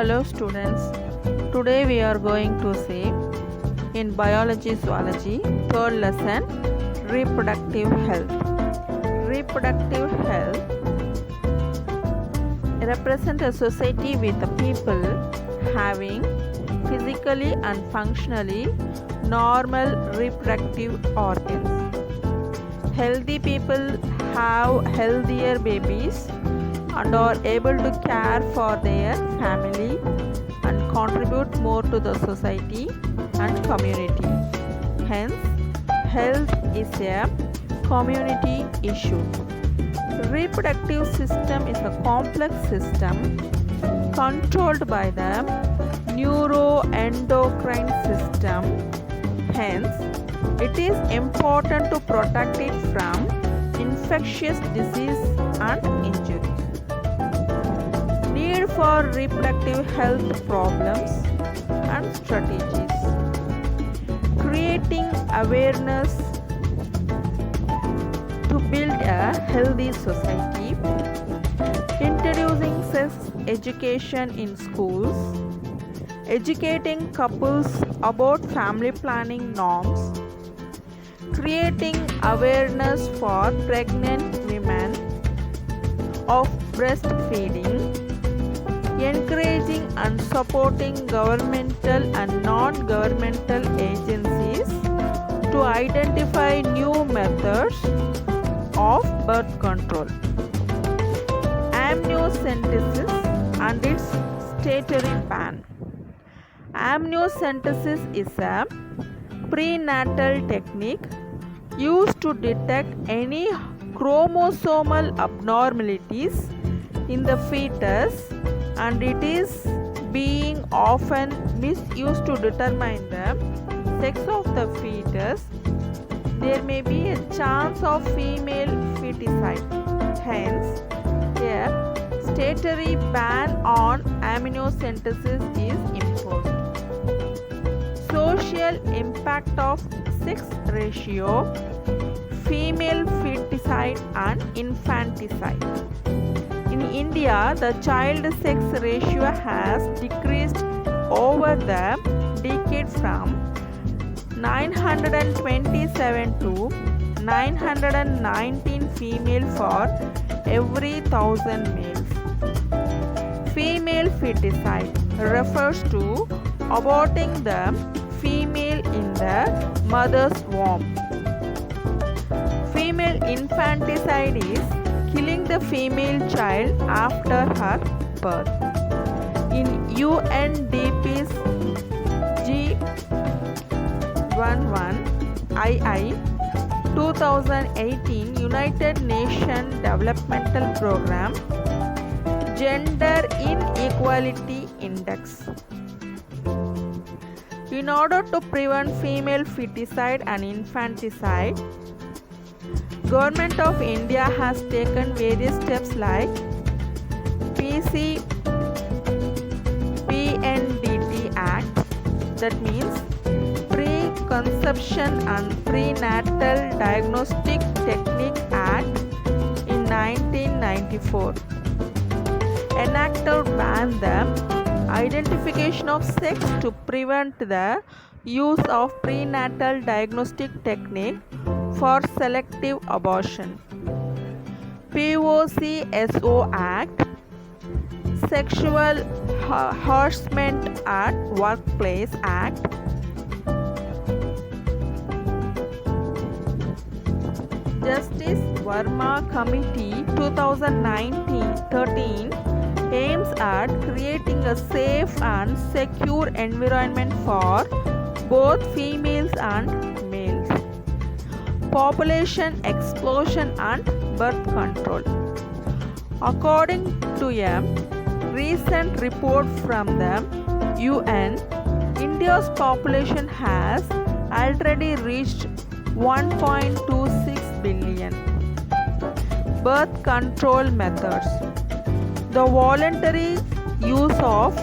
Hello students, today we are going to see in biology zoology third lesson reproductive health. Reproductive health represents a society with the people having physically and functionally normal reproductive organs. Healthy people have healthier babies and are able to care for their family and contribute more to the society and community. Hence, health is a community issue. Reproductive system is a complex system controlled by the neuroendocrine system. Hence, it is important to protect it from infectious disease and injury. Need for reproductive health problems and strategies. Creating awareness to build a healthy society. Introducing sex education in schools. Educating couples about family planning norms. Creating awareness for pregnant women of breastfeeding. Encouraging and supporting governmental and non-governmental agencies to identify new methods of birth control. Amniocentesis and its statutory ban. Amniocentesis is a prenatal technique used to detect any chromosomal abnormalities in the fetus, and it is being often misused to determine the sex of the fetus. There may be a chance of female feticide. Hence, a statutory ban on amniocentesis is imposed. Social impact of sex ratio, female feticide and infanticide. In India, the child sex ratio has decreased over the decade from 927 to 919 female for every 1,000 males. Female feticide refers to aborting the female in the mother's womb. Female infanticide is killing the female child after her birth. In UNDP's G11II 2018 United Nations Developmental Program Gender Inequality Index. In order to prevent female feticide and infanticide, Government of India has taken various steps like PNDT Act, that means Preconception and Prenatal Diagnostic Technique Act in 1994. Enacted ban the identification of sex to prevent the use of prenatal diagnostic technique for selective abortion. POCSO Act, Sexual Harassment at Workplace Act, Justice Verma Committee 2013 aims at creating a safe and secure environment for both females and males. Population explosion and birth control. According to a recent report from the UN, India's population has already reached 1.26 billion. Birth control methods. The voluntary use of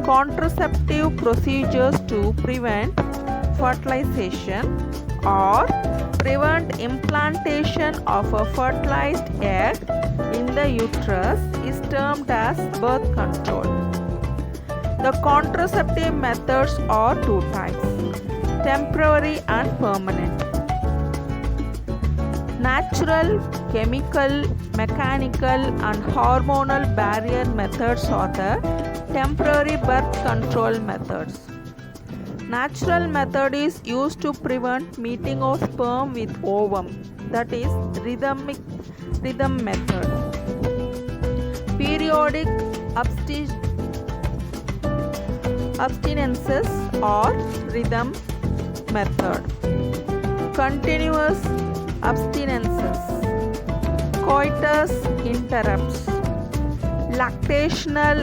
contraceptive procedures to prevent fertilization or prevent implantation of a fertilized egg in the uterus is termed as birth control. The contraceptive methods are two types: temporary and permanent. Natural, chemical, mechanical, and hormonal barrier methods are the temporary birth control methods. Natural method is used to prevent meeting of sperm with ovum, that is rhythm method. Periodic abstinences or rhythm method. Continuous abstinences. Coitus interrupts. Lactational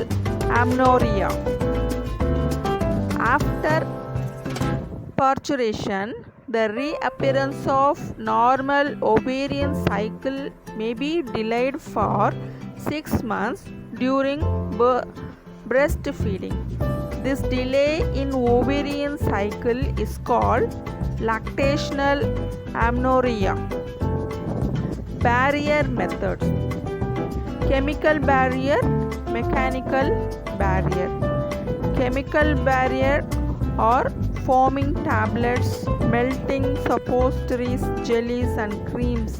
amenorrhea. After parturition, the reappearance of normal ovarian cycle may be delayed for 6 months during breastfeeding. This delay in ovarian cycle is called lactational amenorrhea. Barrier methods: chemical barrier, mechanical barrier. Chemical barrier or forming tablets, melting suppositories, jellies and creams.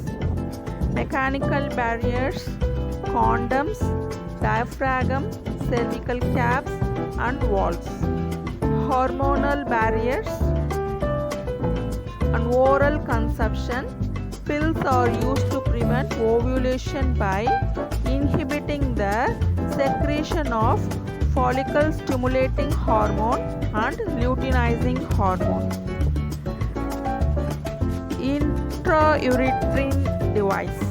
Mechanical barriers: condoms, diaphragm, cervical caps and valves. Hormonal barriers and oral consumption. Pills are used to prevent ovulation by inhibiting the secretion of follicle stimulating hormone and luteinizing hormone. Intrauterine device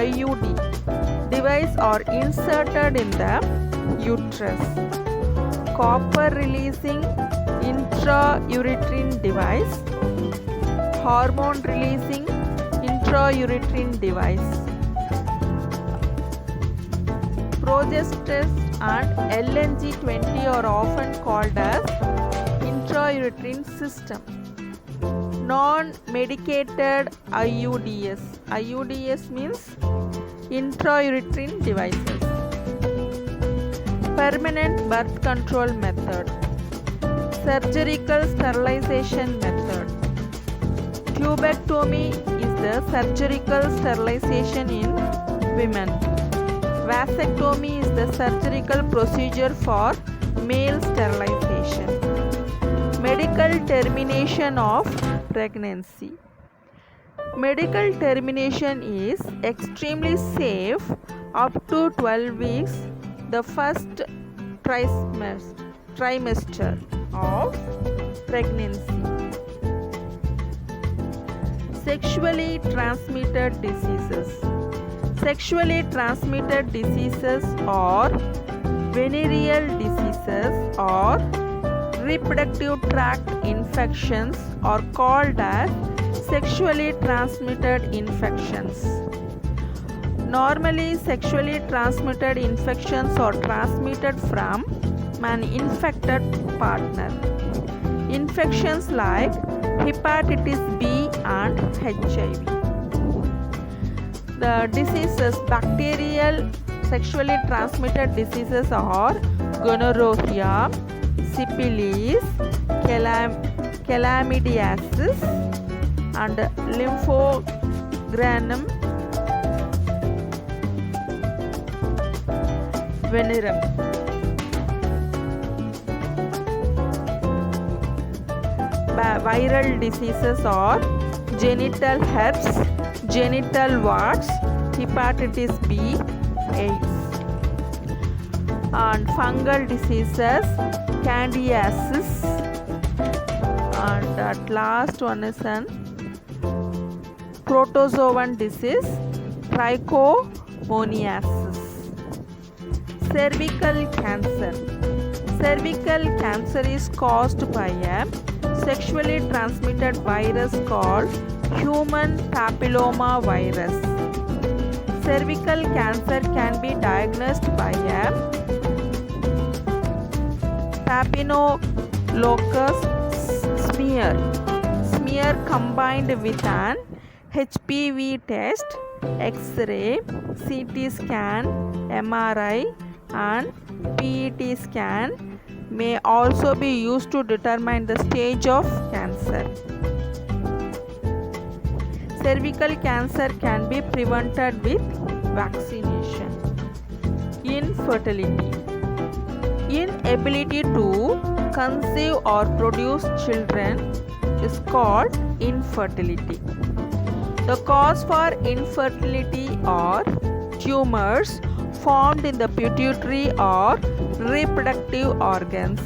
(IUD) device are inserted in the uterus. Copper releasing intrauterine device. Hormone releasing intrauterine device. Progestin and LNG-20 are often called as intrauterine system. Non-medicated IUDs. IUDs means intrauterine devices. Permanent birth control method. Surgical sterilization method. Tubectomy is the surgical sterilization in women. Vasectomy is the surgical procedure for male sterilization. Medical termination of pregnancy. Medical termination is extremely safe up to 12 weeks, the first trimester of pregnancy. Sexually transmitted diseases. Sexually transmitted diseases or venereal diseases or reproductive tract infections are called as sexually transmitted infections. Normally, sexually transmitted infections are transmitted from an infected partner. Infections like hepatitis B and HIV. The diseases, bacterial sexually transmitted diseases are gonorrhea, syphilis, chlamydiasis and lymphogram venereum. Viral diseases are genital herpes, genital warts, hepatitis B, AIDS. And fungal diseases, candidiasis, and at last one is an protozoan disease, trichomoniasis. Cervical cancer. Cervical cancer is caused by a sexually transmitted virus called human papilloma virus. Cervical cancer can be diagnosed by a papillomatosis smear combined with an HPV test, X-ray, CT scan, MRI and PET scan may also be used to determine the stage of cancer. Cervical cancer can be prevented with vaccination. Infertility. Inability to conceive or produce children is called infertility. The cause for infertility are tumors formed in the pituitary or reproductive organs,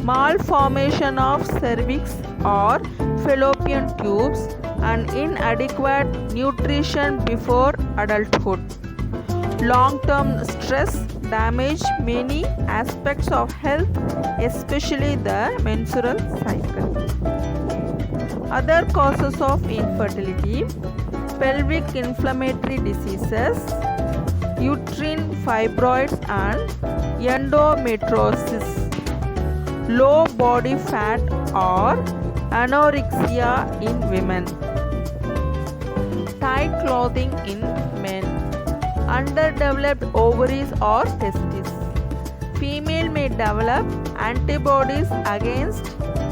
malformation of cervix or fallopian tubes, and inadequate nutrition before adulthood. Long-term stress damage many aspects of health, especially the menstrual cycle. Other causes of infertility: pelvic inflammatory diseases, uterine fibroids and endometriosis, low body fat or anorexia in women, tight clothing in men, underdeveloped ovaries or testes. Female may develop antibodies against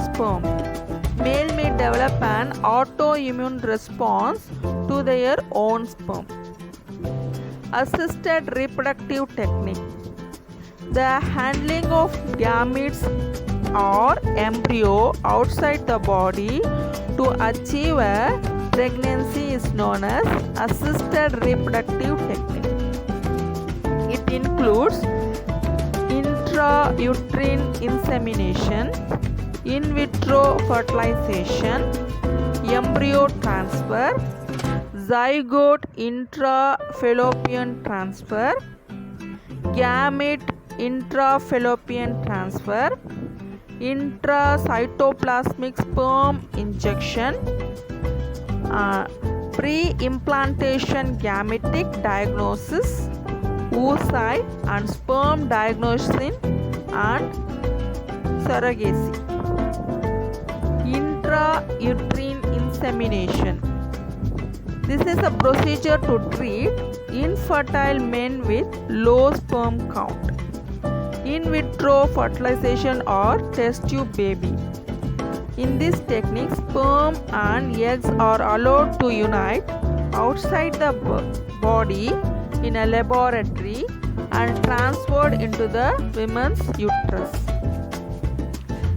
sperm. Male may develop an autoimmune response to their own sperm. Assisted reproductive technique. The handling of gametes or embryo outside the body to achieve a pregnancy is known as assisted reproductive technique. It includes intrauterine insemination, in vitro fertilization, embryo transfer, zygote intrafallopian transfer, gamete intrafallopian transfer, intracytoplasmic sperm injection, pre-implantation gametic diagnosis, oocyte and sperm diagnosis and surrogacy. Intrauterine insemination. This is a procedure to treat infertile men with low sperm count. In vitro fertilization or test tube baby. In this technique, sperm and eggs are allowed to unite outside the body in a laboratory and transferred into the woman's uterus.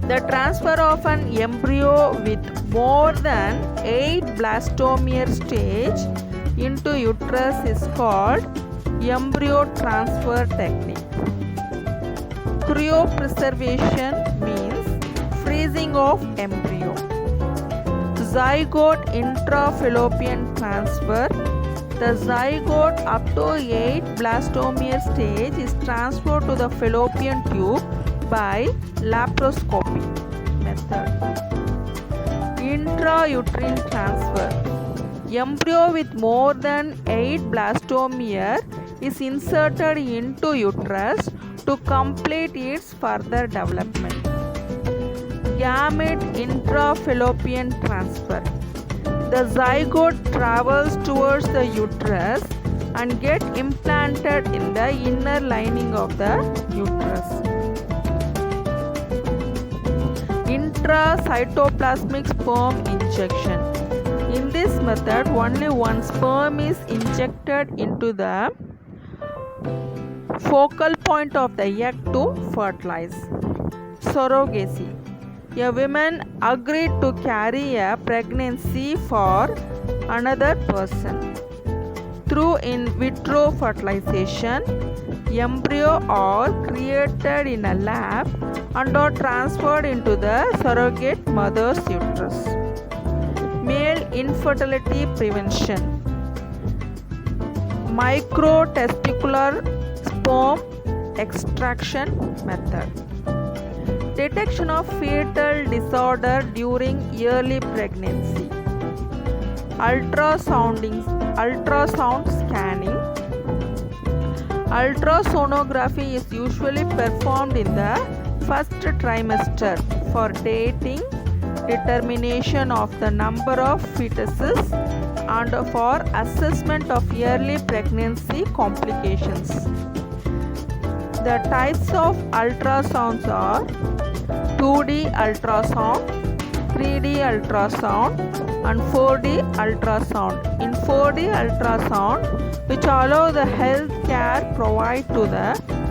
The transfer of an embryo with more than 8 blastomere stage into uterus is called embryo transfer technique. Cryopreservation means freezing of embryo. Zygote intrafallopian transfer. The zygote up to 8 blastomere stage is transferred to the fallopian tube by laparoscopy method. Intrauterine transfer. Embryo with more than 8 blastomere is inserted into uterus to complete its further development. Gamete intrafallopian transfer. The zygote travels towards the uterus and gets implanted in the inner lining of the uterus. Intracytoplasmic sperm injection. In this method, only one sperm is injected into the focal point of the egg to fertilize. Surrogacy. A woman agreed to carry a pregnancy for another person. Through in vitro fertilization, embryo are created in a lab and are transferred into the surrogate mother's uterus. Male infertility prevention. Microtesticular sperm extraction method. Detection of fetal disorder during early pregnancy. Ultrasound scanning. Ultrasonography is usually performed in the first trimester for dating, determination of the number of fetuses, and for assessment of early pregnancy complications. The types of ultrasounds are 2D ultrasound, 3D ultrasound and 4D ultrasound. In 4D ultrasound, which allow the healthcare provide to the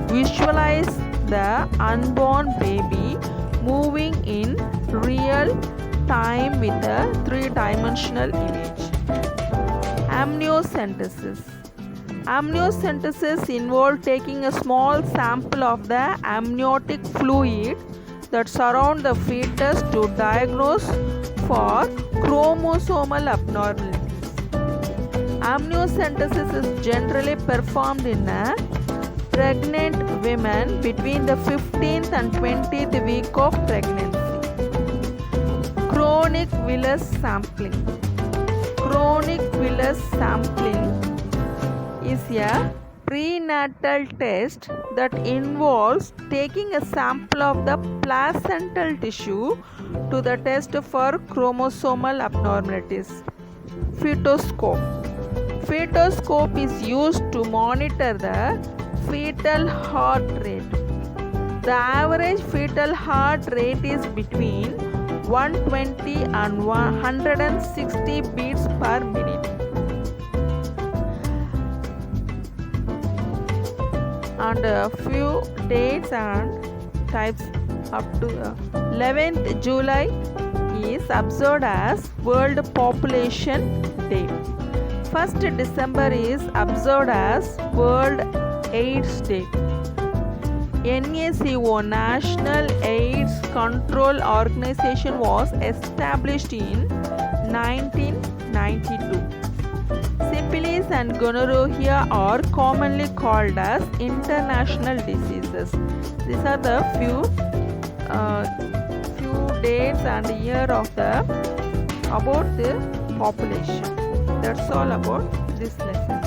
visualize the unborn baby moving in real time with a three-dimensional image. Amniocentesis. Amniocentesis involves taking a small sample of the amniotic fluid that surround the fetus to diagnose for chromosomal abnormalities. Amniocentesis is generally performed in a pregnant women between the 15th and 20th week of pregnancy. Chronic villus sampling. Chronic villus sampling is a prenatal test that involves taking a sample of the placental tissue to the test for chromosomal abnormalities. Fetoscope. Fetoscope is used to monitor the fetal heart rate. The average fetal heart rate is between 120 and 160 beats per minute. And a few dates and types up to 11th July is observed as World Population Day. 1st December is observed as World AIDS Day. NACO National AIDS Control Organization was established in 1992. Syphilis and gonorrhea are commonly called as international diseases. These are the few dates and year of the about the population. That's all about this lesson.